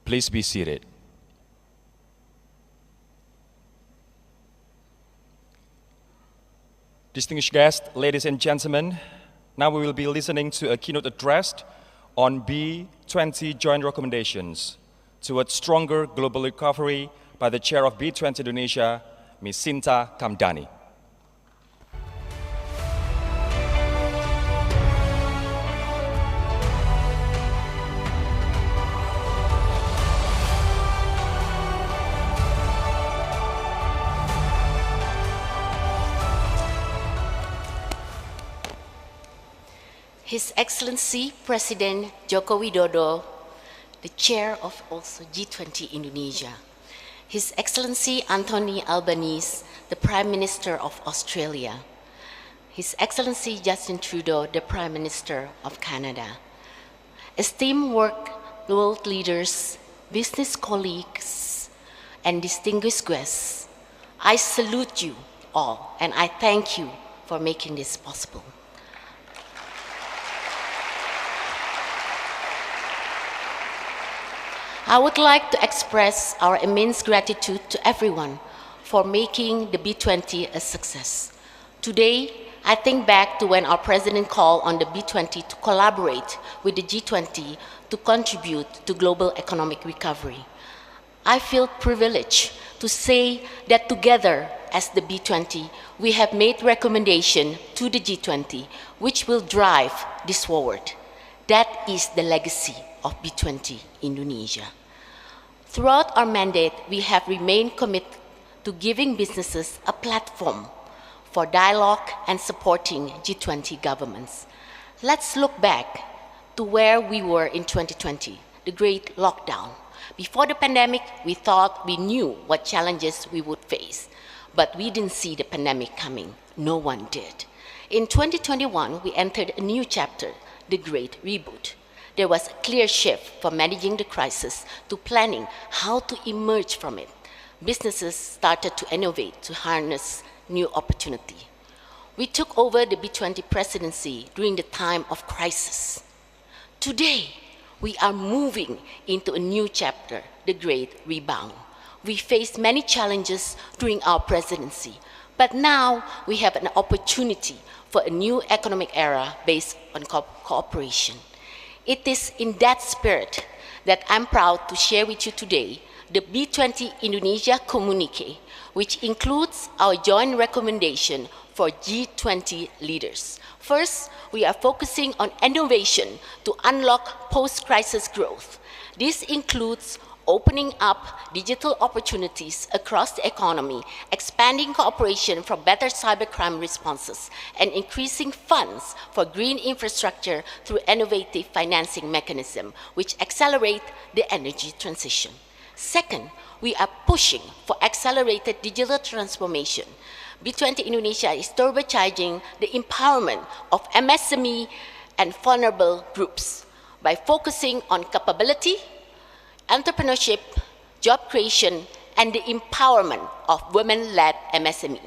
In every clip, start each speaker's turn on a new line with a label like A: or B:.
A: Please be seated. Distinguished guests, ladies and gentlemen, now we will be listening to a keynote address on B20 joint recommendations towards stronger global recovery by the chair of B20 Indonesia, Ms. Sinta Kamdani.
B: His Excellency Presiden Jokowi, the chair of also G20 Indonesia. His Excellency Anthony Albanese, the Prime Minister of Australia. His Excellency Justin Trudeau, the Prime Minister of Canada. Esteemed world leaders, business colleagues, and distinguished guests, I salute you all and I thank you for making this possible. I would like to express our immense gratitude to everyone for making the B20 a success. Today, I think back to when our President called on the B20 to collaborate with the G20 to contribute to global economic recovery. I feel privileged to say that together as the B20, we have made recommendations to the G20 which will drive this forward. That is the legacy of B20 Indonesia. Throughout our mandate, we have remained committed to giving businesses a platform for dialogue and supporting G20 governments. Let's look back to where we were in 2020, the great lockdown. Before the pandemic, we thought we knew what challenges we would face, but we didn't see the pandemic coming. No one did. In 2021, we entered a new chapter, the Great Reboot. There was a clear shift from managing the crisis to planning how to emerge from it. Businesses started to innovate to harness new opportunity. We took over the B20 presidency during the time of crisis. Today, we are moving into a new chapter, the Great Rebound. We faced many challenges during our presidency, but now we have an opportunity for a new economic era based on cooperation. It is in that spirit that I'm proud to share with you today the B20 Indonesia Communique, which includes our joint recommendation for G20 leaders. First, we are focusing on innovation to unlock post-crisis growth. This includes opening up digital opportunities across the economy, expanding cooperation for better cybercrime responses, and increasing funds for green infrastructure through innovative financing mechanisms, which accelerate the energy transition. Second, we are pushing for accelerated digital transformation. B20 Indonesia is turbocharging the empowerment of MSME and vulnerable groups by focusing on capability, entrepreneurship, job creation, and the empowerment of women-led MSME.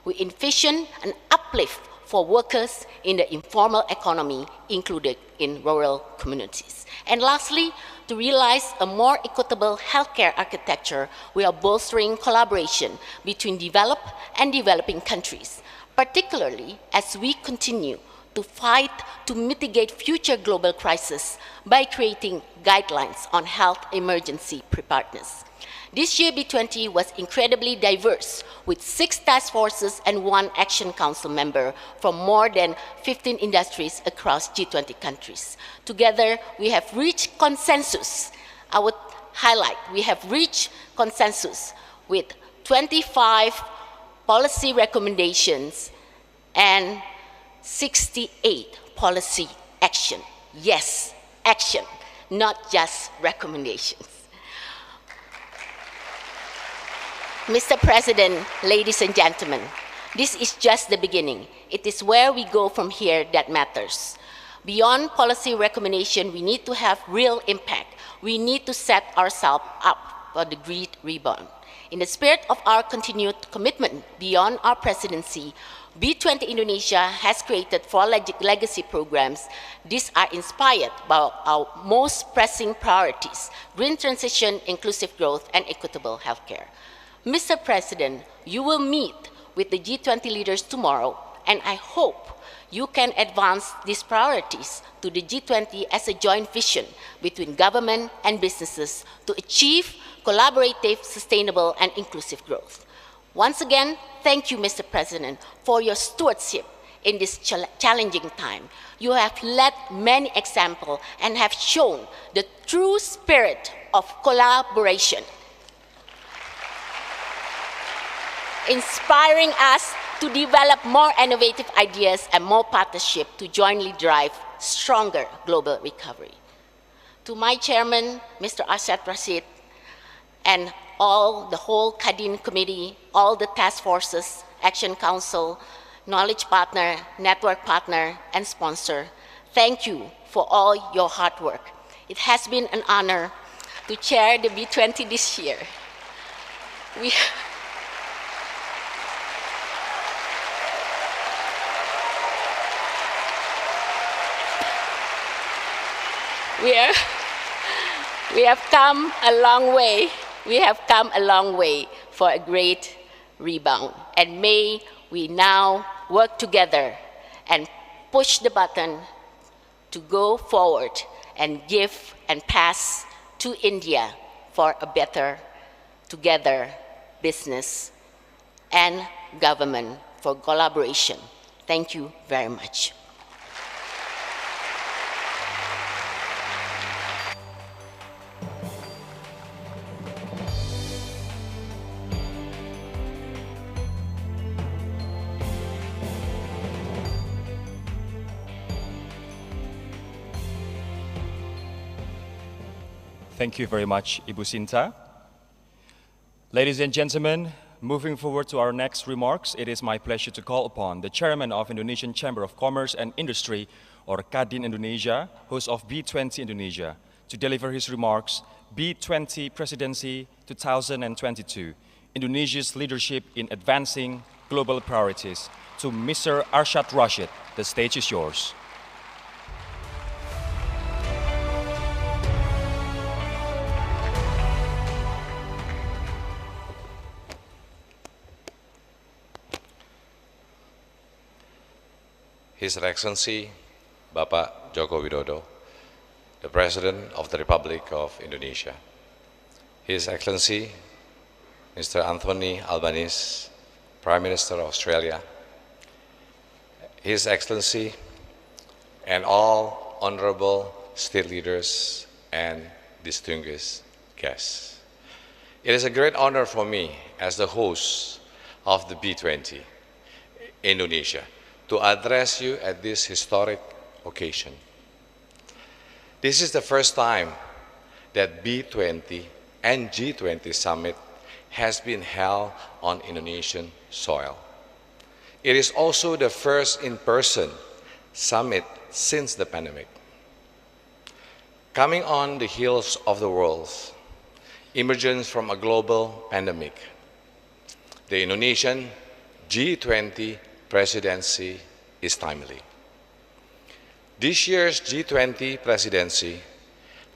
B: We envision an uplift for workers in the informal economy, included in rural communities. And lastly, to realize a more equitable healthcare architecture, we are bolstering collaboration between developed and developing countries, particularly as we continue to fight to mitigate future global crises by creating guidelines on health emergency preparedness. This year, B20 was incredibly diverse, with 6 task forces and 1 Action Council member from more than 15 industries across G20 countries. Together, we have reached consensus. I would highlight, we have reached consensus with 25 policy recommendations and 68 policy action. Yes, action, not just recommendations. Mr. President, ladies and gentlemen, this is just the beginning. It is where we go from here that matters. Beyond policy recommendation, we need to have real impact. We need to set ourselves up for the great rebound. In the spirit of our continued commitment beyond our presidency, B20 Indonesia has created 4 legacy programs. These are inspired by our most pressing priorities: green transition, inclusive growth, and equitable healthcare. Mr. President, you will meet with the G20 leaders tomorrow, and I hope you can advance these priorities to the G20 as a joint vision between government and businesses to achieve collaborative, sustainable, and inclusive growth. Once again, thank you, Mr. President, for your stewardship in this challenging time. You have led many examples and have shown the true spirit of collaboration, inspiring us to develop more innovative ideas and more partnership to jointly drive stronger global recovery. To my chairman, Mr. Arshad Rashid, and the whole Kadin committee, all the task forces, Action Council, knowledge partner, network partner, and sponsor, thank you for all your hard work. It has been an honor to chair the B20 this year. We have come a long way. We have come a long way for a great rebound. And may we now work together and push the button to go forward and give and pass to India for a better together business and government for collaboration. Thank you very much.
A: Thank you very much, Ibu Sinta. Ladies and gentlemen, moving forward to our next remarks, it is my pleasure to call upon the Chairman of Indonesian Chamber of Commerce and Industry, or Kadin Indonesia, host of B20 Indonesia, to deliver his remarks, B20 Presidency 2022, Indonesia's leadership in advancing global priorities. To Mr. Arshad Rashid, the stage is yours.
C: His Excellency Bapak Joko Widodo, the President of the Republic of Indonesia, His Excellency Mr. Anthony Albanese, Prime Minister of Australia, His Excellency and all honorable state leaders and distinguished guests. It is a great honor for me as the host of the B20 Indonesia to address you at this historic occasion. This is the first time that B20 and G20 summit has been held on Indonesian soil. It is also the first in-person summit since the pandemic. Coming on the heels of the world's emergence from a global pandemic, the Indonesian G20 presidency is timely. This year's G20 presidency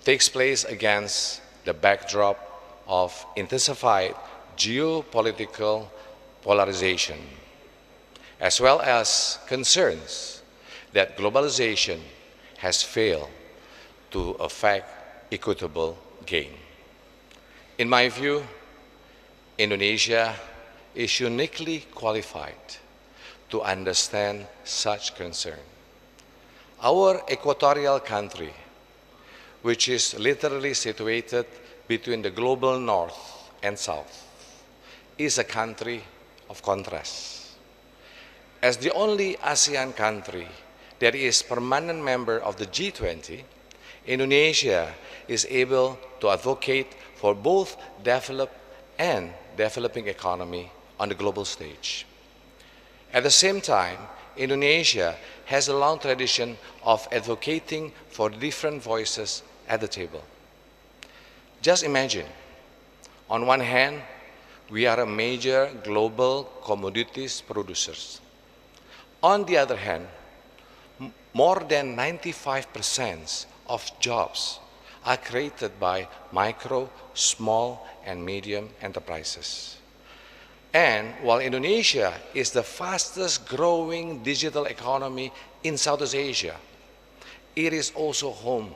C: takes place against the backdrop of intensified geopolitical polarization, as well as concerns that globalization has failed to affect equitable gain. In my view, Indonesia is uniquely qualified to understand such concern. Our equatorial country, which is literally situated between the global north and south, is a country of contrast. As the only ASEAN country that is permanent member of the G20, Indonesia is able to advocate for both developed and developing economy on the global stage. At the same time, Indonesia has a long tradition of advocating for different voices at the table. Just imagine, on one hand, we are a major global commodities producers. On the other hand, more than 95% of jobs are created by micro, small, and medium enterprises. And while Indonesia is the fastest growing digital economy in Southeast Asia, it is also home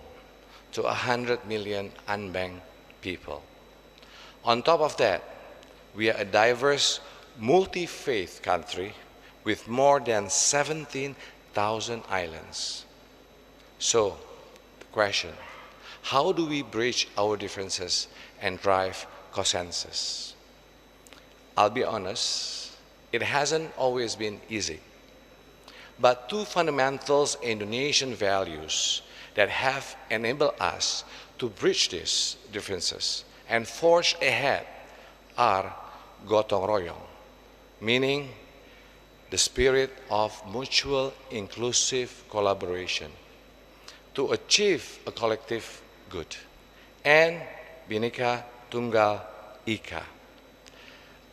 C: to 100 million unbanked people. On top of that, we are a diverse, multi-faith country with more than 17,000 islands. So, the question, how do we bridge our differences and drive consensus? I'll be honest, it hasn't always been easy. But two fundamental Indonesian values that have enabled us to bridge these differences and forge ahead are gotong royong, meaning the spirit of mutual inclusive collaboration to achieve a collective good, and Bhinneka Tunggal Ika,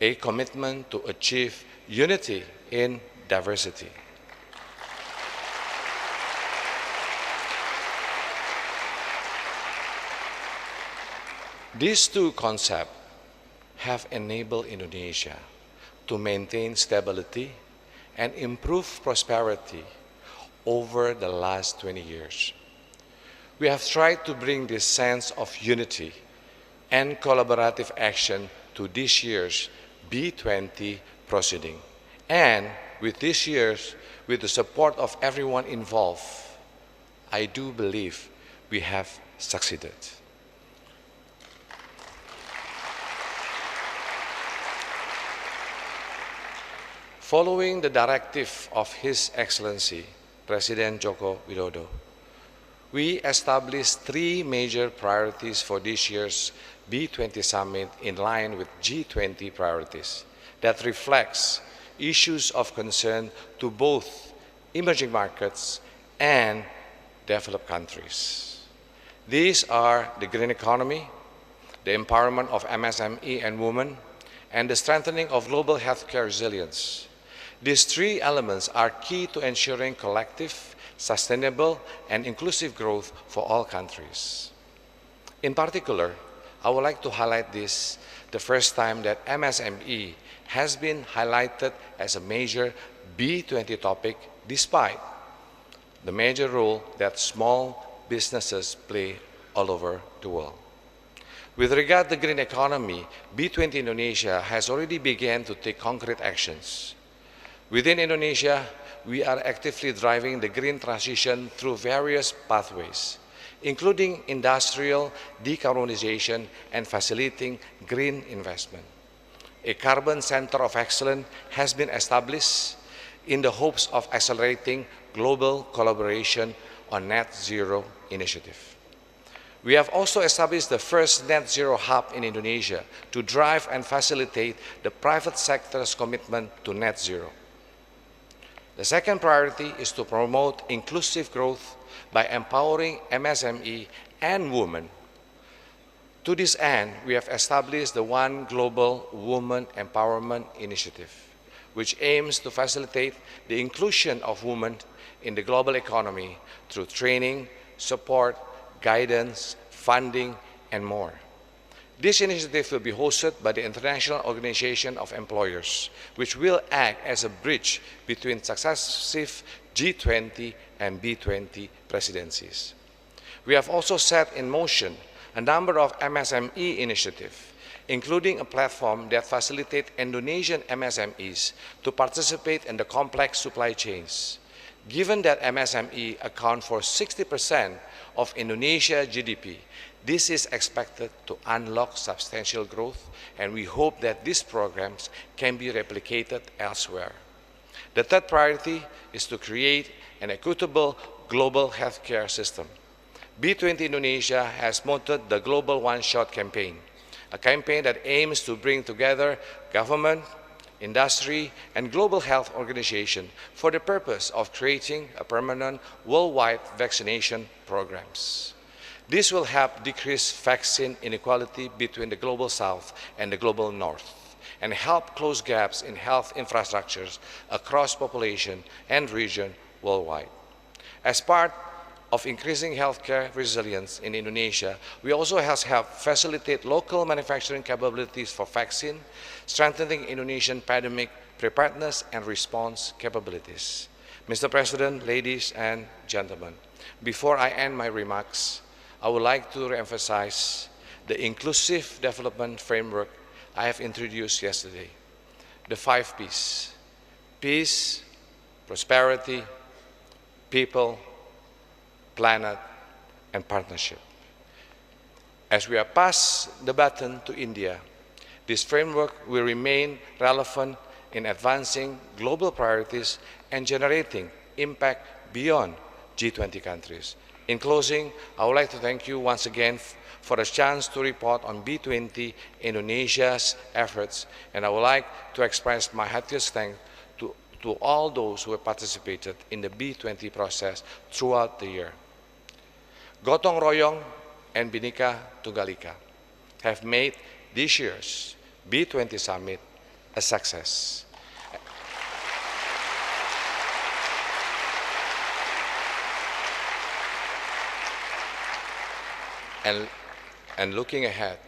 C: a commitment to achieve unity in diversity. These two concepts have enabled Indonesia to maintain stability and improve prosperity over the last 20 years. We have tried to bring this sense of unity and collaborative action to this year's B20 proceeding. And with this year's, with the support of everyone involved, I do believe we have succeeded. Following the directive of His Excellency, President Jokowi, we established three major priorities for this year's B20 summit in line with G20 priorities that reflects issues of concern to both emerging markets and developed countries. These are the green economy, the empowerment of MSME and women, and the strengthening of global healthcare resilience. These three elements are key to ensuring collective, sustainable, and inclusive growth for all countries. In particular, I would like to highlight this, the first time that MSME has been highlighted as a major B20 topic despite the major role that small businesses play all over the world. With regard to the green economy, B20 Indonesia has already begun to take concrete actions. Within Indonesia, we are actively driving the green transition through various pathways, including industrial decarbonization and facilitating green investment. A carbon center of excellence has been established in the hopes of accelerating global collaboration on net zero initiative. We have also established the first net zero hub in Indonesia to drive and facilitate the private sector's commitment to net zero. The second priority is to promote inclusive growth by empowering MSME and women. To this end, we have established the One Global Women Empowerment Initiative, which aims to facilitate the inclusion of women in the global economy through training, support, guidance, funding, and more. This initiative will be hosted by the International Organization of Employers, which will act as a bridge between successive G20 and B20 presidencies. We have also set in motion a number of MSME initiatives, including a platform that facilitates Indonesian MSMEs to participate in the complex supply chains. Given that MSME account for 60% of Indonesia's GDP, this is expected to unlock substantial growth, and we hope that these programs can be replicated elsewhere. The third priority is to create an equitable global healthcare system. B20 Indonesia has mounted the Global One Shot campaign, a campaign that aims to bring together government, industry, and global health organizations for the purpose of creating a permanent worldwide vaccination programs. This will help decrease vaccine inequality between the global south and the global north, and help close gaps in health infrastructures across population and region worldwide. As part of increasing healthcare resilience in Indonesia, we also have helped facilitate local manufacturing capabilities for vaccine, strengthening Indonesian pandemic preparedness and response capabilities. Mr. President, ladies and gentlemen, before I end my remarks, I would like to reemphasize the inclusive development framework I have introduced yesterday. The 5 Ps: peace, prosperity, people, planet, and partnership. As we are pass the baton to India, this framework will remain relevant in advancing global priorities and generating impact beyond G20 countries. In closing, I would like to thank you once again for the chance to report on B20 Indonesia's efforts, and I would like to express my heartiest thanks to all those who have participated in the B20 process throughout the year. Gotong Royong and Bhinneka Tunggal Ika have made this year's B20 summit a success. And looking ahead,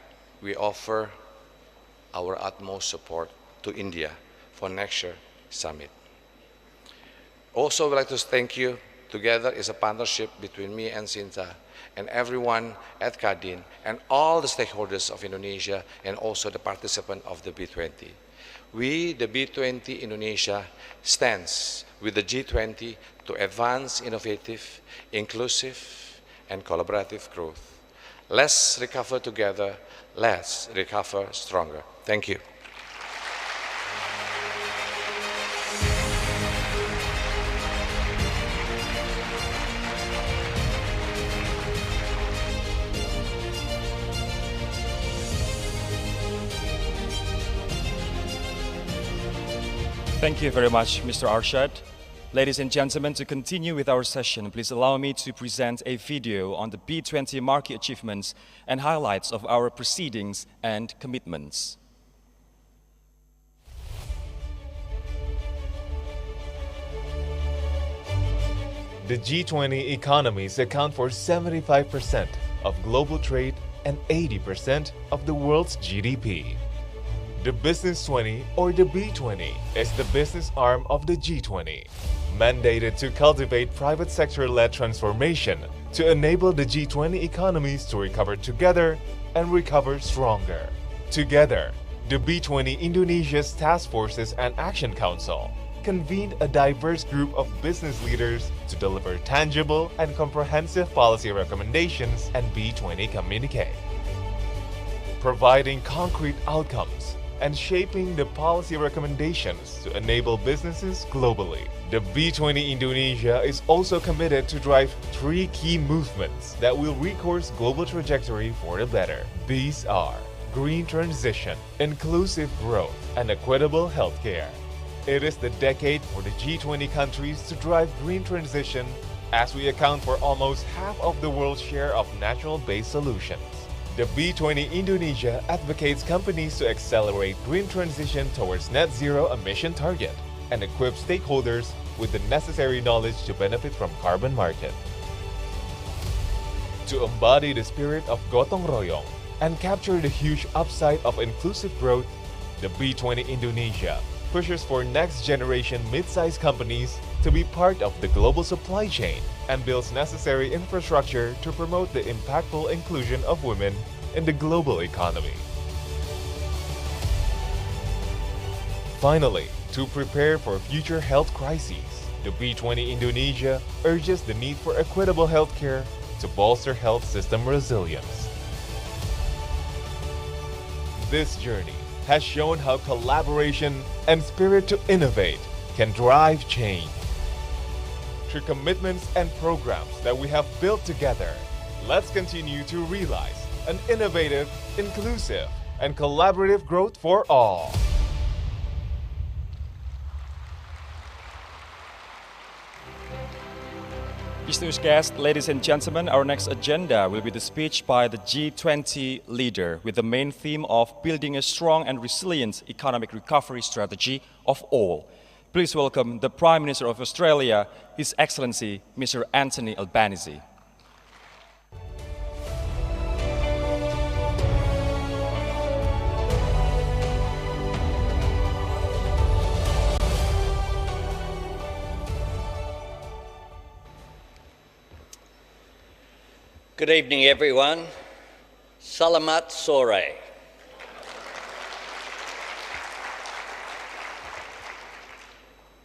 C: we offer our utmost support to India for next year's summit. Also, we'd like to thank you. Together is a partnership between me and Sinta and everyone at Kadin and all the stakeholders of Indonesia and also the participants of the B20. We, the B20 Indonesia, stands with the G20 to advance innovative, inclusive, and collaborative growth. Let's recover together. Let's recover stronger. Thank you.
A: Thank you very much, Mr. Arshad. Ladies and gentlemen, to continue with our session, please allow me to present a video on the B20 market achievements and highlights of our proceedings and commitments.
D: The G20 economies account for 75% of global trade and 80% of the world's GDP. The Business 20, or the B20, is the business arm of the G20, mandated to cultivate private sector-led transformation to enable the G20 economies to recover together and recover stronger. Together, the B20 Indonesia's Task Forces and Action Council convened a diverse group of business leaders to deliver tangible and comprehensive policy recommendations and B20 communique, providing concrete outcomes and shaping the policy recommendations to enable businesses globally. The B20 Indonesia is also committed to drive 3 key movements that will recourse global trajectory for the better. These are green transition, inclusive growth, and equitable healthcare. It is the decade for the G20 countries to drive green transition, as we account for almost half of the world's share of natural-based solutions. The B20 Indonesia advocates companies to accelerate green transition towards net zero emission target and equip stakeholders with the necessary knowledge to benefit from carbon market. To embody the spirit of Gotong Royong and capture the huge upside of inclusive growth, the B20 Indonesia pushes for next-generation mid-sized companies to be part of the global supply chain and builds necessary infrastructure to promote the impactful inclusion of women in the global economy. Finally, to prepare for future health crises, the B20 Indonesia urges the need for equitable healthcare to bolster health system resilience. This journey has shown how collaboration and spirit to innovate can drive change. Through commitments and programs that we have built together, let's continue to realize an innovative, inclusive, and collaborative growth for all.
A: Distinguished guests, ladies and gentlemen, our next agenda will be the speech by the G20 leader with the main theme of building a strong and resilient economic recovery strategy of all. Please welcome the Prime Minister of Australia, His Excellency, Mr. Anthony Albanese.
E: Good evening, everyone. Salamat sore.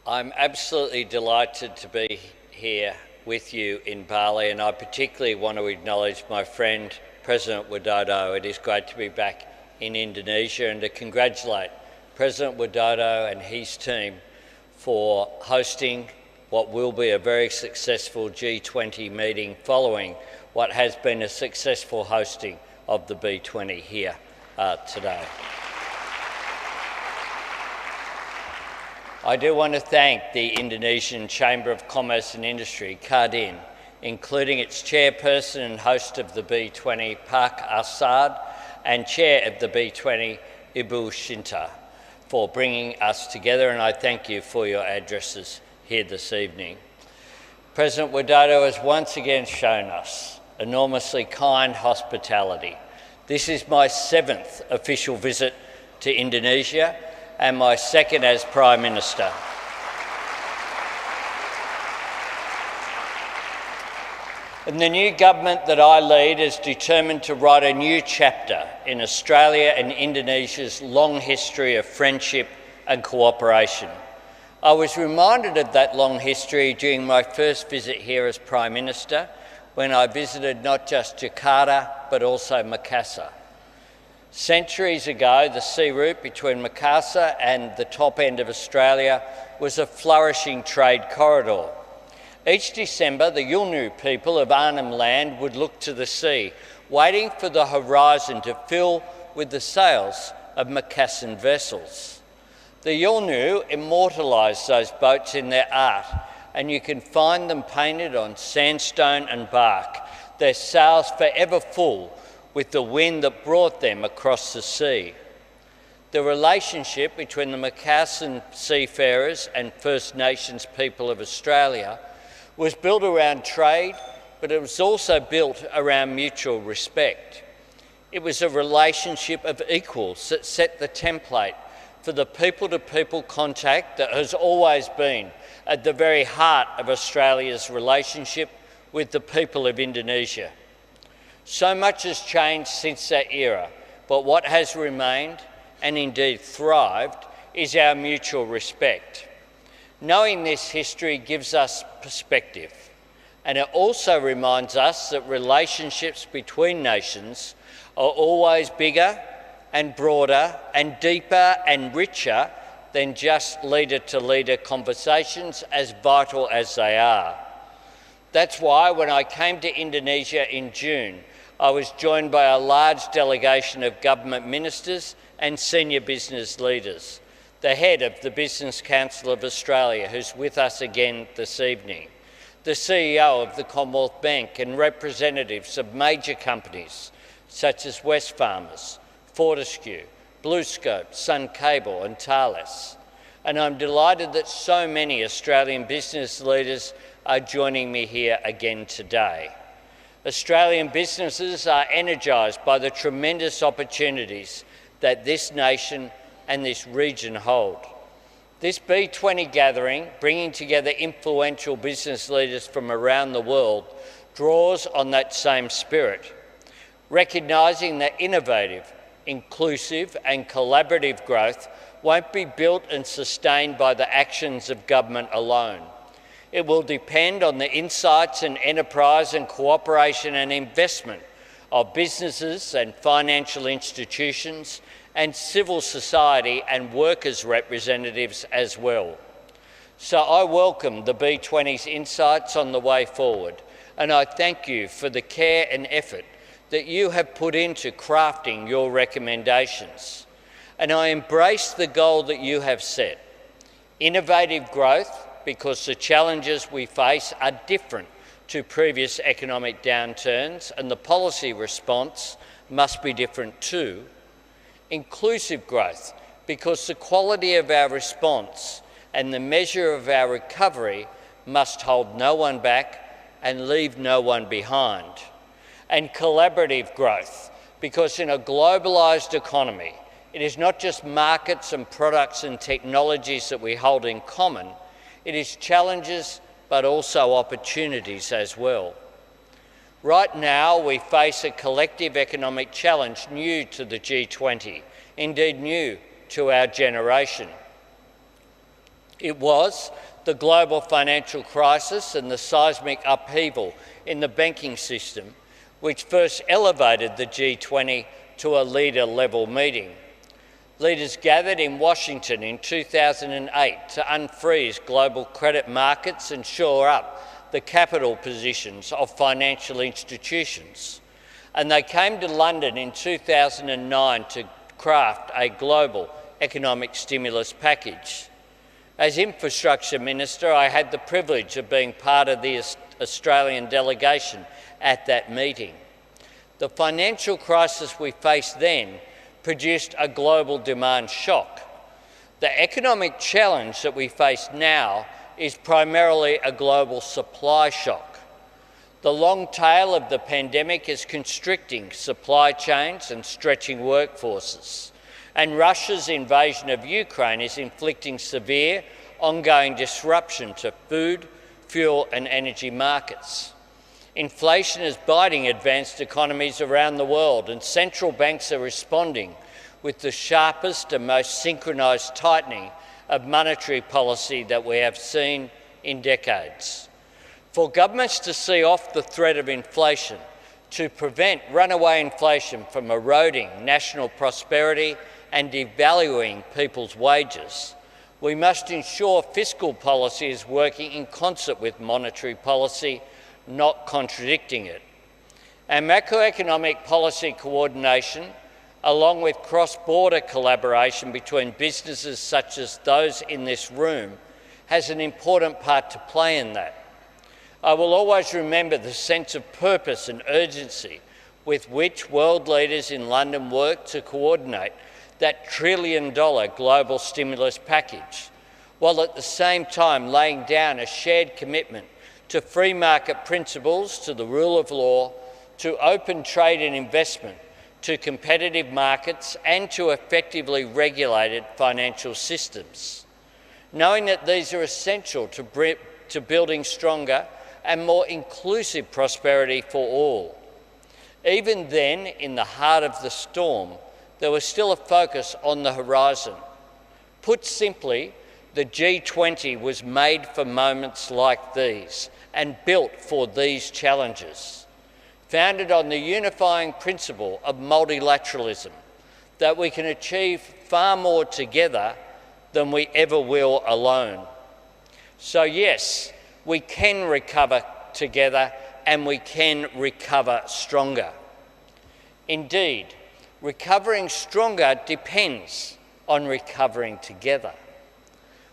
E: I'm absolutely delighted to be here with you in Bali, and I particularly want to acknowledge my friend, President Widodo. It is great to be back in Indonesia and to congratulate President Widodo and his team for hosting what will be a very successful G20 meeting following what has been a successful hosting of the B20 here today. I do want to thank the Indonesian Chamber of Commerce and Industry, Kadin, including its chairperson and host of the B20, Pak Assad, and chair of the B20, Ibu Shinta, for bringing us together, and I thank you for your addresses here this evening. President Widodo has once again shown us enormously kind hospitality. This is my 7th official visit to Indonesia and my 2nd as Prime Minister. And the new government that I lead is determined to write a new chapter in Australia and Indonesia's long history of friendship and cooperation. I was reminded of that long history during my first visit here as Prime Minister, when I visited not just Jakarta, but also Makassar. Centuries ago, the sea route between Makassar and the top end of Australia was a flourishing trade corridor. Each December, the Yolngu people of Arnhem Land would look to the sea, waiting for the horizon to fill with the sails of Macassan vessels. The Yolngu immortalised those boats in their art, and you can find them painted on sandstone and bark, their sails forever full with the wind that brought them across the sea. The relationship between the Macassan seafarers and First Nations people of Australia was built around trade, but it was also built around mutual respect. It was a relationship of equals that set the template for the people-to-people contact that has always been at the very heart of Australia's relationship with the people of Indonesia. So much has changed since that era, but what has remained, and indeed thrived, is our mutual respect. Knowing this history gives us perspective, and it also reminds us that relationships between nations are always bigger and broader and deeper and richer than just leader-to-leader conversations, as vital as they are. That's why when I came to Indonesia in June, I was joined by a large delegation of government ministers and senior business leaders, the head of the Business Council of Australia, who's with us again this evening, the CEO of the Commonwealth Bank, and representatives of major companies such as Wesfarmers, Fortescue, BlueScope, Sun Cable and Thales. And I'm delighted that so many Australian business leaders are joining me here again today. Australian businesses are energised by the tremendous opportunities that this nation and this region hold. This B20 gathering, bringing together influential business leaders from around the world, draws on that same spirit, recognising that innovative, inclusive and collaborative growth won't be built and sustained by the actions of government alone. It will depend on the insights and enterprise and cooperation and investment of businesses and financial institutions and civil society and workers' representatives as well. So I welcome the B20's insights on the way forward, and I thank you for the care and effort that you have put into crafting your recommendations. And I embrace the goal that you have set. Innovative growth, because the challenges we face are different to previous economic downturns, and the policy response must be different too. Inclusive growth, because the quality of our response and the measure of our recovery must hold no one back and leave no one behind. And collaborative growth, because in a globalised economy, it is not just markets and products and technologies that we hold in common, it is challenges but also opportunities as well. Right now, we face a collective economic challenge new to the G20, indeed new to our generation. It was the global financial crisis and the seismic upheaval in the banking system which first elevated the G20 to a leader-level meeting. Leaders gathered in Washington in 2008 to unfreeze global credit markets and shore up the capital positions of financial institutions. And they came to London in 2009 to craft a global economic stimulus package. As Infrastructure Minister, I had the privilege of being part of the Australian delegation at that meeting. The financial crisis we faced then produced a global demand shock. The economic challenge that we face now is primarily a global supply shock. The long tail of the pandemic is constricting supply chains and stretching workforces. And Russia's invasion of Ukraine is inflicting severe, ongoing disruption to food, fuel and energy markets. Inflation is biting advanced economies around the world, and central banks are responding with the sharpest and most synchronised tightening of monetary policy that we have seen in decades. For governments to see off the threat of inflation, to prevent runaway inflation from eroding national prosperity and devaluing people's wages, we must ensure fiscal policy is working in concert with monetary policy, not contradicting it. And macroeconomic policy coordination, along with cross-border collaboration between businesses such as those in this room, has an important part to play in that. I will always remember the sense of purpose and urgency with which world leaders in London worked to coordinate that $1 trillion global stimulus package, while at the same time laying down a shared commitment to free market principles, to the rule of law, to open trade and investment, to competitive markets and to effectively regulated financial systems. Knowing that these are essential to building stronger and more inclusive prosperity for all. Even then, in the heart of the storm, there was still a focus on the horizon. Put simply, the G20 was made for moments like these and built for these challenges, founded on the unifying principle of multilateralism, that we can achieve far more together than we ever will alone. So yes, we can recover together and we can recover stronger. Indeed, recovering stronger depends on recovering together.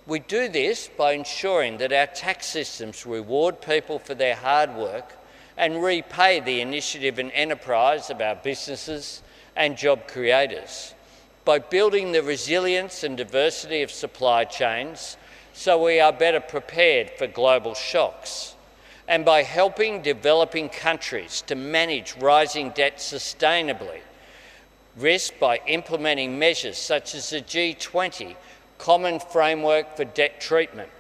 E: We do this by ensuring that our tax systems reward people for their hard work and repay the initiative and enterprise of our businesses and job creators, by building the resilience and diversity of supply chains so we are better prepared for global shocks, and by helping developing countries to manage rising debt sustainably, risk by implementing measures such as the G20 Common Framework for Debt Treatment,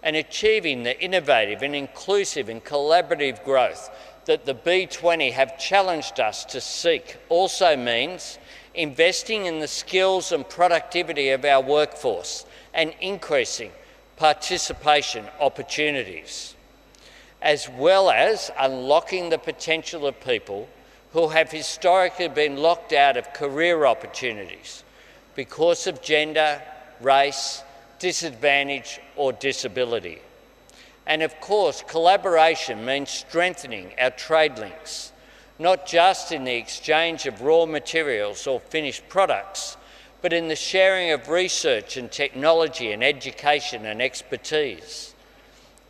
E: and achieving the innovative and inclusive and collaborative growth that the B20 have challenged us to seek also means investing in the skills and productivity of our workforce and increasing participation opportunities, as well as unlocking the potential of people who have historically been locked out of career opportunities because of gender, race, disadvantage or disability. And of course, collaboration means strengthening our trade links, not just in the exchange of raw materials or finished products, but in the sharing of research and technology and education and expertise.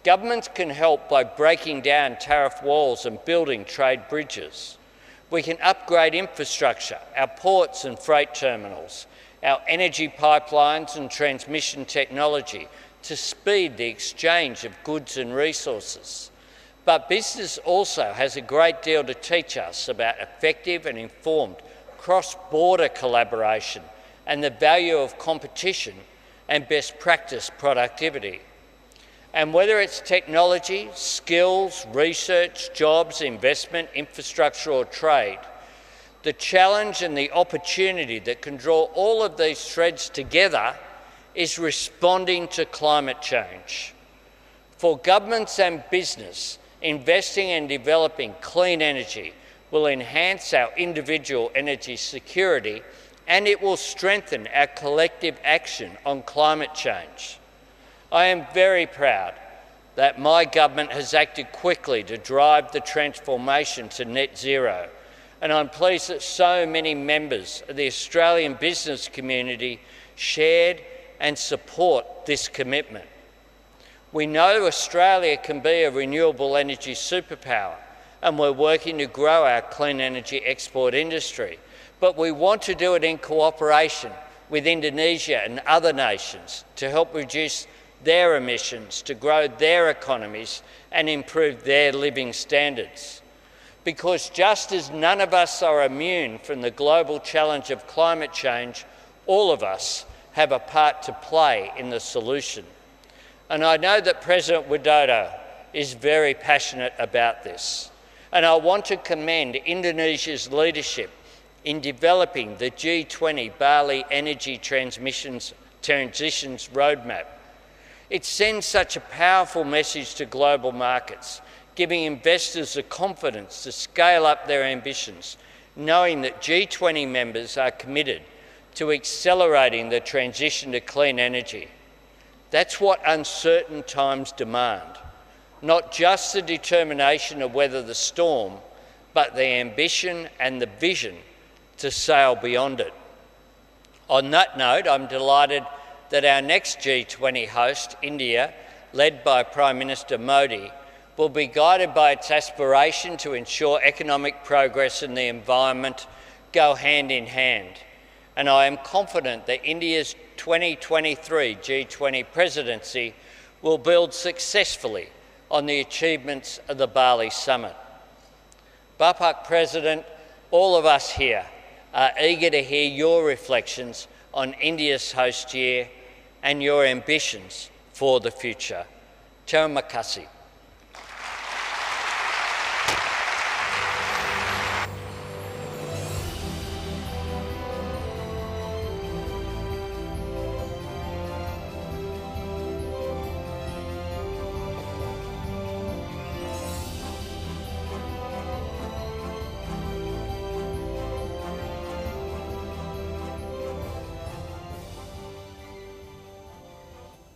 E: Governments can help by breaking down tariff walls and building trade bridges. We can upgrade infrastructure, our ports and freight terminals, our energy pipelines and transmission technology to speed the exchange of goods and resources. But business also has a great deal to teach us about effective and informed cross-border collaboration and the value of competition and best practice productivity. And whether it's technology, skills, research, jobs, investment, infrastructure or trade, the challenge and the opportunity that can draw all of these threads together is responding to climate change. For governments and business, investing and developing clean energy will enhance our individual energy security and it will strengthen our collective action on climate change. I am very proud that my government has acted quickly to drive the transformation to net zero, and I'm pleased that so many members of the Australian business community shared and support this commitment. We know Australia can be a renewable energy superpower, and we're working to grow our clean energy export industry, but we want to do it in cooperation with Indonesia and other nations to help reduce their emissions, to grow their economies and improve their living standards. Because just as none of us are immune from the global challenge of climate change, all of us have a part to play in the solution. And I know that President Widodo is very passionate about this. And I want to commend Indonesia's leadership in developing the G20 Bali Energy Transitions Roadmap. It sends such a powerful message to global markets, giving investors the confidence to scale up their ambitions, knowing that G20 members are committed to accelerating the transition to clean energy. That's what uncertain times demand, not just the determination to weather the storm, but the ambition and the vision to sail beyond it. On that note, I'm delighted that our next G20 host, India, led by Prime Minister Modi, will be guided by its aspiration to ensure economic progress and the environment go hand in hand. And I am confident that India's 2023 G20 presidency will build successfully on the achievements of the Bali summit. Bapak President, all of us here are eager to hear your reflections on India's host year and your ambitions for the future. Terima kasih.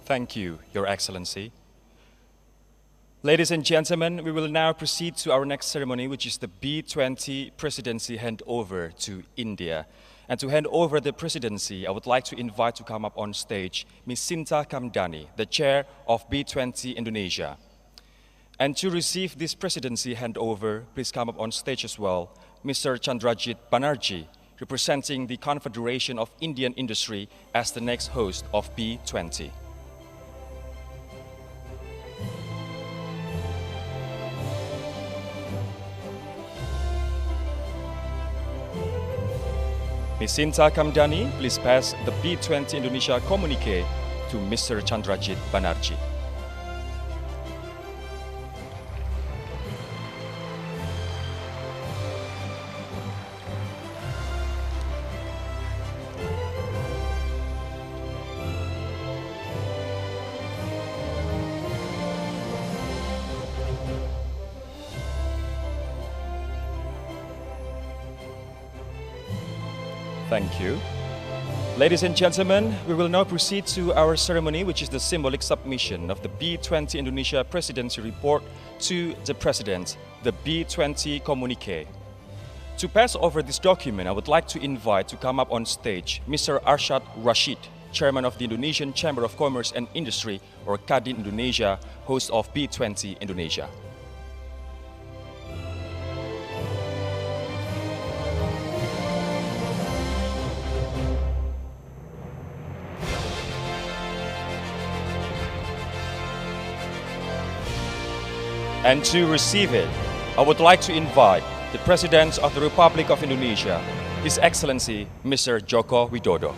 A: Thank you, Your Excellency. Ladies and gentlemen, we will now proceed to our next ceremony, which is the B20 presidency handover to India. And to hand over the presidency, I would like to invite to come up on stage Ms. Sinta Kamdani, the chair of B20 Indonesia. And to receive this presidency handover, please come up on stage as well, Mr. Chandrajit Banerjee, representing the Confederation of Indian Industry as the next host of B20. Ms. Sinta Kamdani, please pass the B20 Indonesia communique to Mr. Chandrajit Banerjee. Thank you. Ladies and gentlemen, we will now proceed to our ceremony, which is the symbolic submission of the B20 Indonesia Presidency Report to the President, the B20 Communique. To pass over this document, I would like to invite to come up on stage Mr. Arshad Rashid, Chairman of the Indonesian Chamber of Commerce and Industry, or Kadin Indonesia, host of B20 Indonesia. And to receive it, I would like to invite the President of the Republic of Indonesia, His Excellency Mr. Joko Widodo.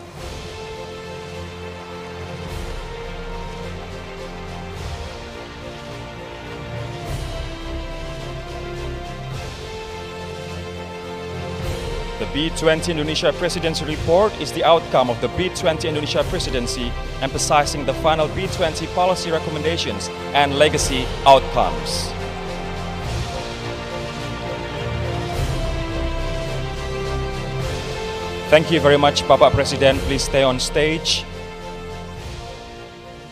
A: The B20 Indonesia Presidency Report is the outcome of the B20 Indonesia Presidency, emphasizing the final B20 policy recommendations and legacy outcomes. Thank you very much, Bapak Presiden. Please stay on stage,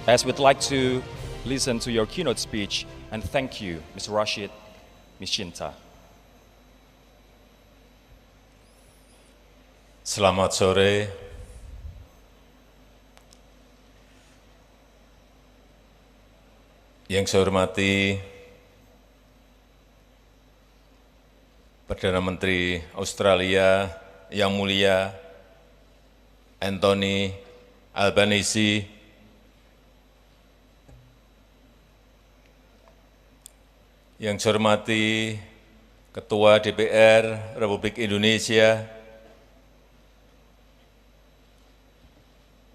A: as we'd like to listen to your keynote speech. And thank you, Mr. Rashid, Ms. Shinta.
F: Selamat sore. Yang saya hormati Perdana Menteri Australia yang mulia Anthony Albanese, yang saya hormati Ketua DPR Republik Indonesia,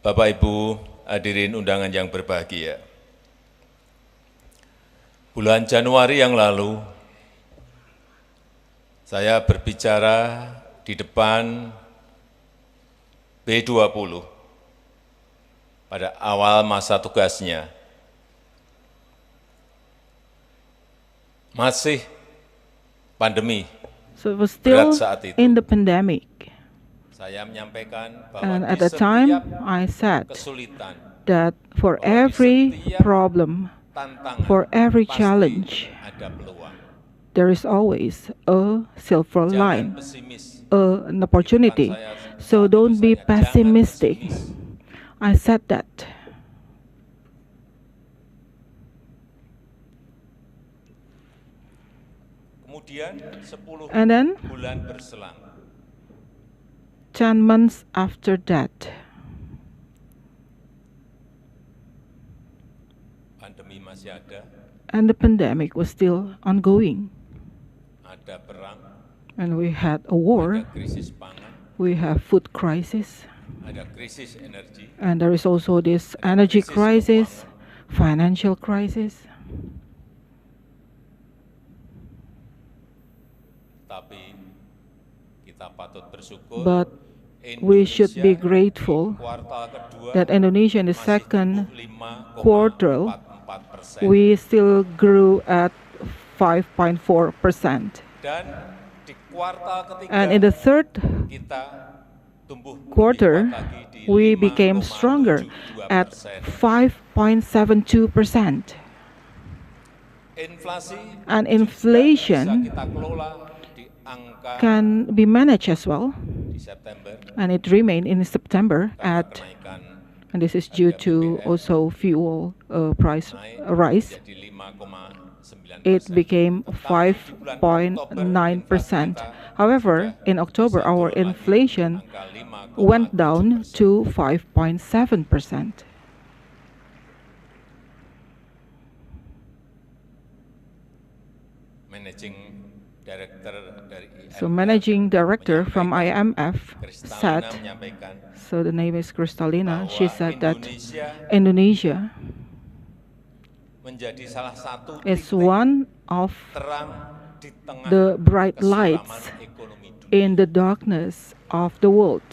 F: Bapak Ibu hadirin undangan yang berbahagia. Bulan Januari yang lalu, saya berbicara di depan B20 pada awal masa tugasnya. Masih pandemi,
G: so it was still
F: berat saat itu.
G: in the pandemic.
F: Saya menyampaikan
G: And
F: bahwa
G: at
F: di
G: the time,
F: setiap
G: I said
F: kesulitan,
G: that for
F: bahwa di
G: every
F: setiap
G: problem,
F: tantangan,
G: for every
F: pasti
G: challenge,
F: ada peluang.
G: there is always a silver
F: Jangan
G: line,
F: pesimis.
G: an opportunity. So don't be pessimistic. I said that.
F: Kemudian 10
G: And then,
F: bulan berselang,
G: 10 months after that,
F: pandemi masih ada,
G: and the pandemic was still ongoing.
F: ada perang,
G: And we had a war,
F: ada krisis pangan,
G: we have food crisis,
F: ada krisis energi,
G: and there is also this energy crisis, financial crisis.
F: tapi kita patut bersyukur
G: But we should be grateful
F: kuartal kedua
G: that Indonesia in the
F: masih
G: second
F: tumbuh
G: quarter,
F: 5,44%.
G: we still grew at 5.4%.
F: Dan di kuartal ketiga
G: And in the third
F: kita tumbuh
G: quarter,
F: melipat lagi di
G: we became stronger at 5.72%.
F: Inflasi
G: And
F: bisa
G: inflation
F: kita kelola di angka
G: can be managed as well.
F: di September
G: And it remained in September
F: karena
G: at,
F: kenaikan
G: and this is due to also fuel price rise,
F: jadi 5,9%.
G: it became
F: Tetapi di bulan Oktober,
G: 5.9%.
F: inflasi kita
G: However,
F: sudah
G: in October,
F: bisa
G: our
F: turun lagi
G: inflation
F: angka 5,7%.
G: went down to 5.7%.
F: Managing Director dari IMF,
G: So managing director from IMF
F: Kristalina
G: said,
F: menyampaikan
G: so the name is Kristalina,
F: bahwa
G: she said that
F: Indonesia
G: Indonesia
F: menjadi salah satu
G: is
F: titik
G: one of
F: terang di tengah
G: the bright
F: kesulaman
G: lights
F: ekonomi dunia.
G: in the darkness of the world.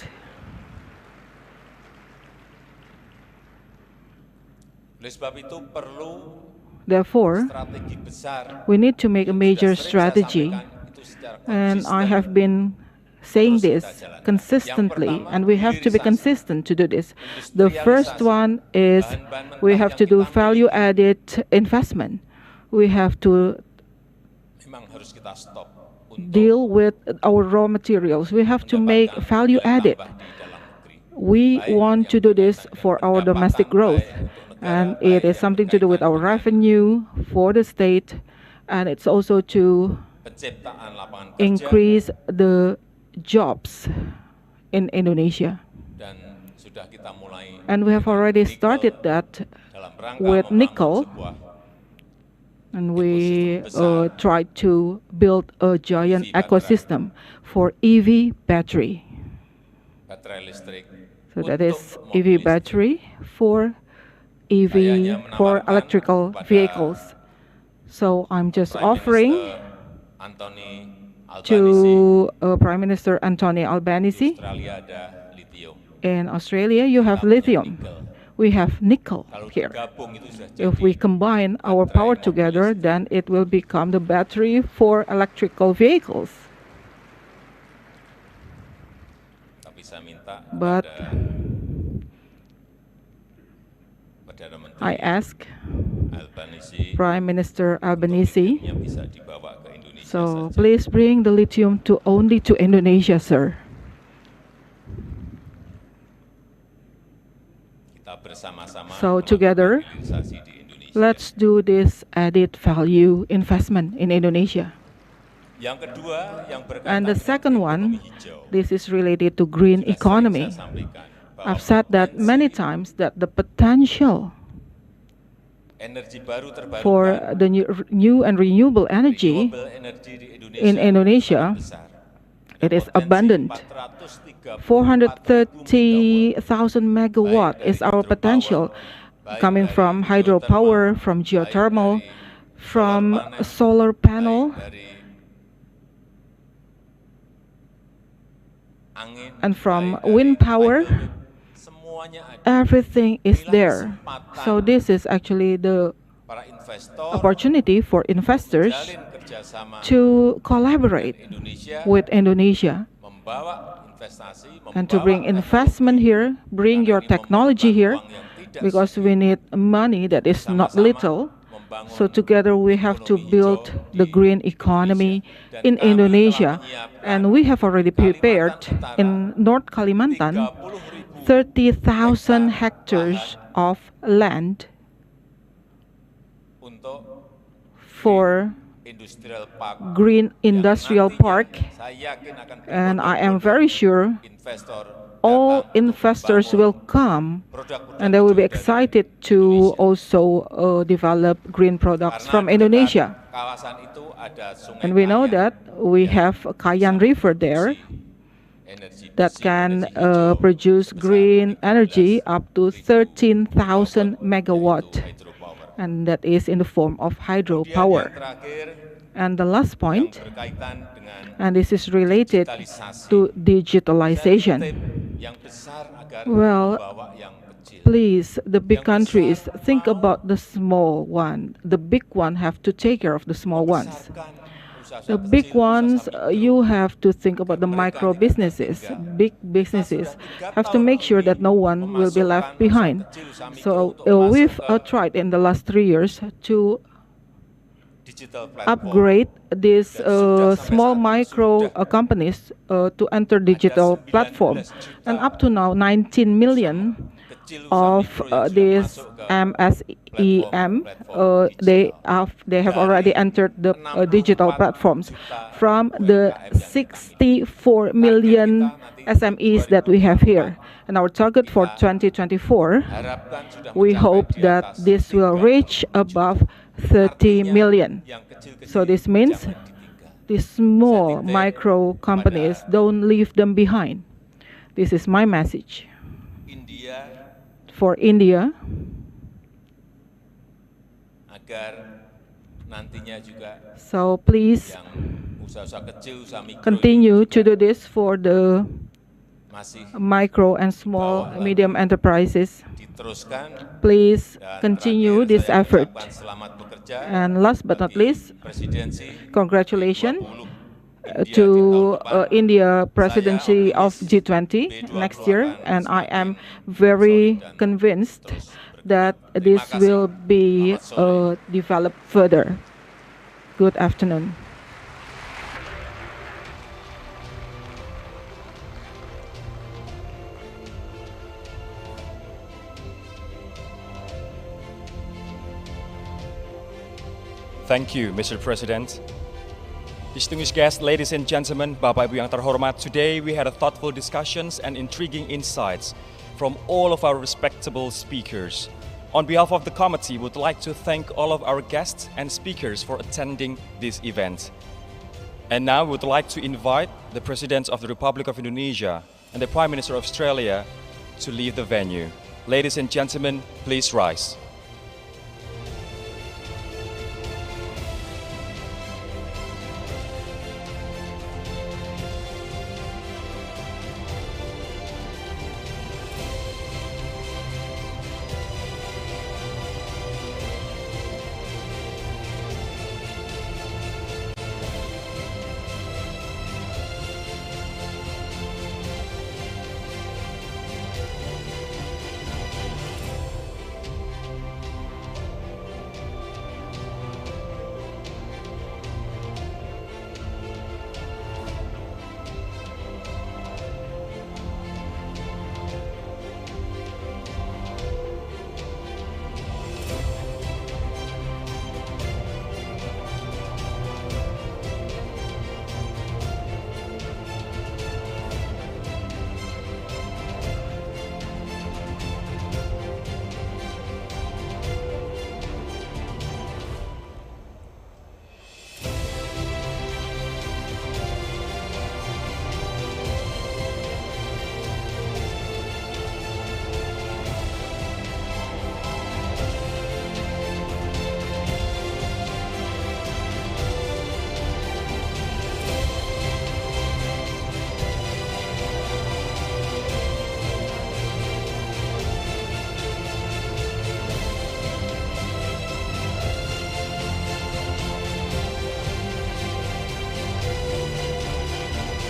F: Oleh sebab itu perlu
G: Therefore,
F: strategi besar.
G: we need to make a
F: Yang
G: major
F: sudah sering saya
G: strategy,
F: sampaikan, itu secara
G: and I
F: konsisten.
G: have been saying
F: Terus
G: this
F: kita jalankan.
G: consistently,
F: Yang pertama,
G: and we have to be
F: hilirisasi.
G: consistent to do this. The first one is
F: Bahan-bahan
G: we
F: mentah
G: have
F: yang
G: to do
F: kita
G: value-added investment. We have to
F: Memang harus kita stop untuk
G: deal with our raw materials. We have to make
F: mendapatkan
G: value
F: nilai
G: added.
F: tambah di dalam negeri.
G: we want to do this for our domestic growth, and it is something to do with our revenue for the state, and it's also to
F: penciptaan lapangan kerja,
G: increase the jobs in Indonesia.
F: dan sudah kita mulai
G: And we have already started that
F: dalam rangka
G: with
F: membangun
G: nickel,
F: sebuah
G: and we try to build a giant ecosystem for EV battery.
F: baterai listrik.
G: So that is EV battery for electrical vehicles. So I'm just offering
F: Anthony Albanese,
G: to Prime Minister Anthony Albanese.
F: Australia ada lithium.
G: In Australia, you have lithium. We have nickel
F: Kalau
G: here.
F: digabung itu sudah
G: If
F: jadi
G: we combine our power together, then it will become the battery for electrical vehicles.
F: tapi saya minta
G: But
F: kepada Perdana Menteri
G: I ask
F: Albanese
G: Prime Minister Albanese,
F: yang bisa dibawa ke Indonesia
G: so
F: saja.
G: please bring the lithium only to Indonesia, sir.
F: Kita bersama-sama
G: So together,
F: melakukan hilirisasi di Indonesia.
G: let's do this added value investment in Indonesia.
F: Yang kedua, yang berkaitan
G: And the
F: dengan
G: second
F: ekonomi
G: one,
F: hijau.
G: this is related to green
F: Sudah sering
G: economy.
F: saya sampaikan bahwa
G: I've said that
F: potensi
G: many times, that the potential
F: energi baru terbarukan,
G: for the new and renewable energy
F: renewable energy di
G: in Indonesia,
F: sangat besar.
G: it is
F: Potensi
G: abundant. 430,000 megawatt is our potential, coming from hydropower, from geothermal, from solar panel, and from wind power. Everything is there. So this is actually the opportunity for investors to collaborate with Indonesia and to bring investment here, bring your technology here, because we need money that is not little. So together we have to build the green economy in Indonesia. And we have already prepared in North Kalimantan 30,000 hectares of land for green industrial park, and I am very sure all investors will come and they will be excited to also develop green products from Indonesia. And we know that we have Kayan River there that can produce green energy up to 13,000 megawatt, and that is in the form of hydropower. And the last point, and this is related to digitalization. Well, please, the big countries, think about the small one. The big one have to take care of the small ones. The big ones, you have to think about the micro businesses. Big businesses have to make sure that no one will be left behind. So we've tried in the last 3 years to upgrade these small micro companies to enter digital platform. And up to now, 19 million of these MSEM, they have already entered the digital platforms. From the 64 million SMEs that we have here. And our target for 2024, we hope that this will reach above 30 million. So this means these small micro companies, don't leave them behind. This is my message. For India, so please continue to do this for the micro and small medium enterprises. Please continue this effort. And last but not least, congratulations to India presidency of G20 next year, and I am very convinced that this will be developed further. Good afternoon.
A: Thank you, Mr. President. Distinguished guests, ladies and gentlemen, Bapak Ibu yang terhormat, today we had a thoughtful discussions and intriguing insights from all of our respectable speakers. On behalf of the committee, we would like to thank all of our guests and speakers for attending this event. And now we would like to invite the President of the Republic of Indonesia and the Prime Minister of Australia to leave the venue. Ladies and gentlemen, please rise.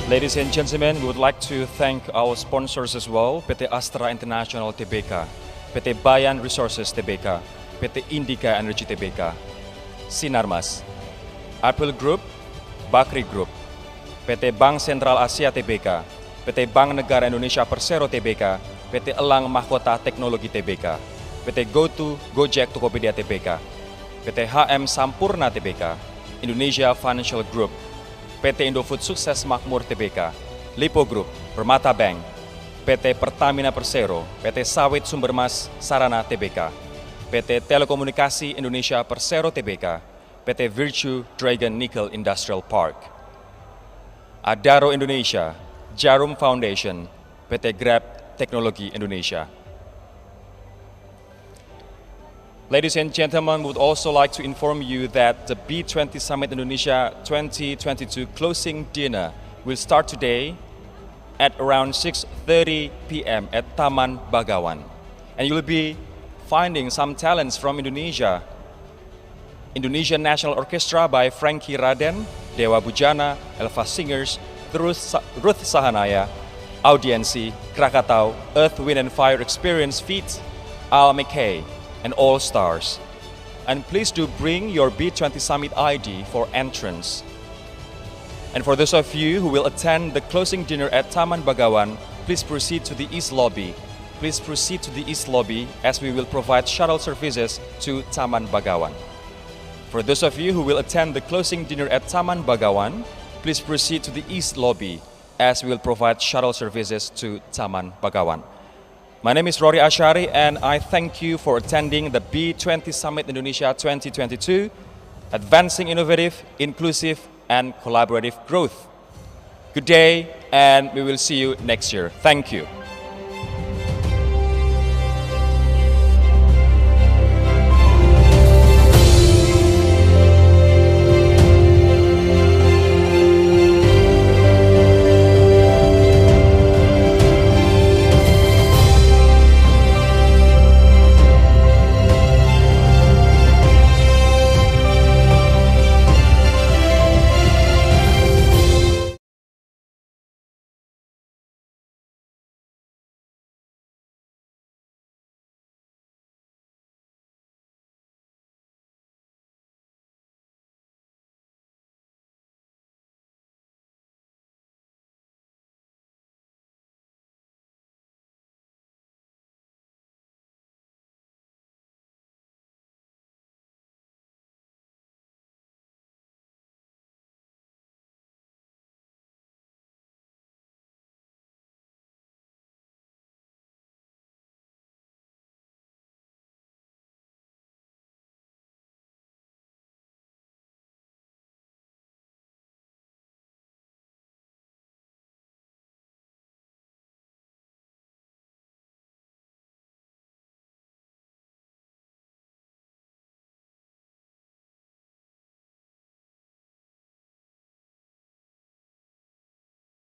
A: Ladies and gentlemen, we would like to thank our sponsors as well, PT Astra International Tbk, PT Bayan Resources Tbk, PT Indica Energy Tbk, Sinarmas, Apple Group, Bakri Group, PT Bank Sentral Asia Tbk, PT Bank Negara Indonesia Persero Tbk, PT Elang Mahkota Teknologi Tbk, PT GoTo Gojek Tokopedia Tbk, PT HM Sampurna Tbk, Indonesia Financial Group, PT Indofood Sukses Makmur Tbk, Lipo Group, Permata Bank, PT Pertamina Persero, PT Sawit Sumbermas Sarana Tbk, PT Telekomunikasi Indonesia Persero Tbk, PT Virtue Dragon Nickel Industrial Park, Adaro Indonesia, Jarum Foundation, PT Grab Teknologi Indonesia. Ladies and gentlemen, we would also like to inform you that the B20 Summit Indonesia 2022 closing dinner will start today at around 6:30 p.m. at Taman Bagawan. And you will be finding some talents from Indonesia. Indonesian National Orchestra by Frankie Raden, Dewa Bujana, Elva Singers, Ruth Sahanaya, Audiensi, Krakatau, Earth, Wind and Fire Experience Feat, Al McKay, and All Stars. And please do bring your B20 Summit ID for entrance. And for those of you who will attend the closing dinner at Taman Bagawan, please proceed to the East Lobby. Please proceed to the East Lobby as we will provide shuttle services to Taman Bagawan. For those of you who will attend the closing dinner at Taman Bagawan, please proceed to the East Lobby as we will provide shuttle services to Taman Bagawan. My name is Rory Ashari and I thank you for attending the B20 Summit Indonesia 2022, Advancing Innovative, Inclusive and Collaborative Growth. Good day and we will see you next year. Thank you.